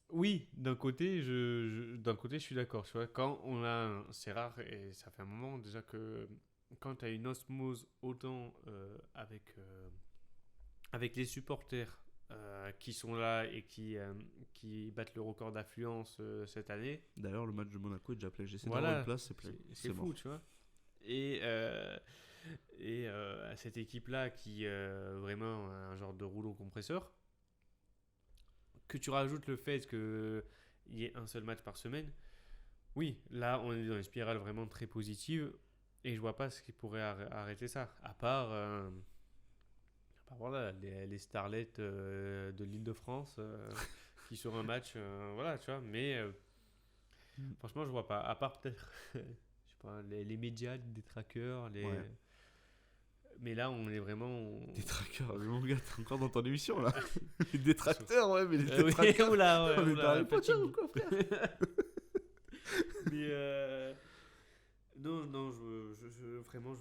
oui, d'un côté, je suis d'accord. Tu vois, quand on a, c'est rare et ça fait un moment déjà que quand tu as une osmose autant avec les supporters qui sont là et qui battent le record d'affluence cette année. D'ailleurs, le match de Monaco est déjà plein. J'essaie Voilà, d'avoir une place, c'est plein. c'est fou, mort. tu vois. Et à cette équipe-là qui vraiment un genre de rouleau compresseur, que tu rajoutes le fait qu'il y ait un seul match par semaine, oui, là on est dans une spirale vraiment très positive et je vois pas ce qui pourrait arrêter ça, à part voilà, les starlets de l'Île-de-France qui sur un match, voilà, tu vois, mais franchement je vois pas, à part peut-être je sais pas, les médias, les détraqueurs, Ouais. mais là on est vraiment Des trackers, mon gars, t'es encore dans ton émission là. Des tracteurs, ouais, mais les oui, tracteurs. oula, ouais, On est oula, dans Harry Potter fatigue. ou quoi, frère? Mais non, vraiment,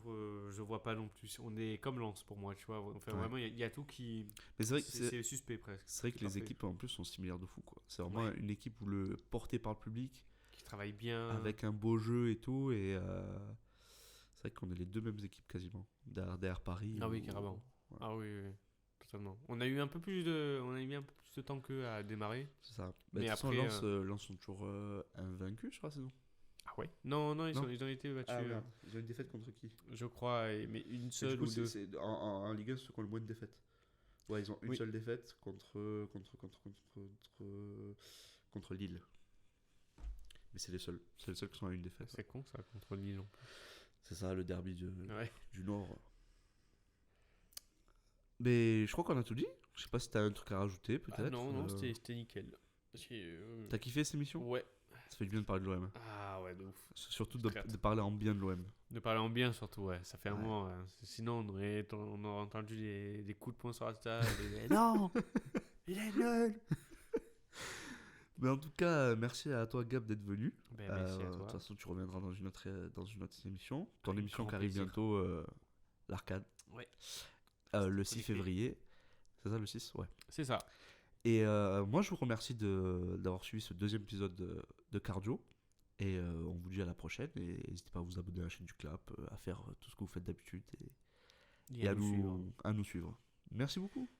je vois pas non plus. On est comme Lens pour moi, tu vois. Enfin, Ouais. vraiment, il y a tout qui. Mais c'est vrai que C'est suspect presque. c'est vrai que C'est les parfait. équipes en plus sont similaires de fou, quoi. C'est vraiment Ouais. une équipe où portée par le public, Qui travaille bien. avec un beau jeu et tout, et c'est vrai qu'on est les deux mêmes équipes quasiment. Derrière Paris. Ah oui, ou- carrément. Ouais, Ah oui, oui, totalement. On a eu un peu plus de temps qu'eux à démarrer. c'est ça. Mais Mais de toute façon, après, Lens sont toujours invaincus, je crois, c'est non? Ah ouais. Non, ils Non. ont été battus. Ils ont une défaite contre qui? Je crois, mais une Mais seule du coup, ou deux. en Ligue 1, c'est ceux qui ont le moins de défaites. Ouais, ils ont une Oui. seule défaite contre Lille. Mais c'est les seuls. C'est les seuls qui sont à une défaite. C'est con ça, contre Lille. C'est ça, le derby Ouais. du Nord. Mais je crois qu'on a tout dit. Je sais pas si t'as un truc à rajouter, peut-être. Ah non, c'était nickel. T'as kiffé cette émission? Ouais. Ça fait du bien de parler de l'OM. Ah ouais, de ouf. Surtout de parler en bien de l'OM. De parler en bien surtout, ouais. Ça fait un moment. Ouais. Sinon, on aurait entendu des coups de poing sur la stade. Non, il est nul. Mais en tout cas, merci à toi Gab d'être venu. Merci à toi. De toute façon, tu reviendras dans une autre émission. Ton émission grand qui arrive plaisir. bientôt, l'Arcade. Ouais. Le 6 février. C'est ça le 6? Ouais. C'est ça. Et moi, je vous remercie d'avoir suivi ce deuxième épisode de Cardio. Et on vous dit à la prochaine. Et n'hésitez pas à vous abonner à la chaîne du Clap, à faire tout ce que vous faites d'habitude et à nous suivre. Merci beaucoup.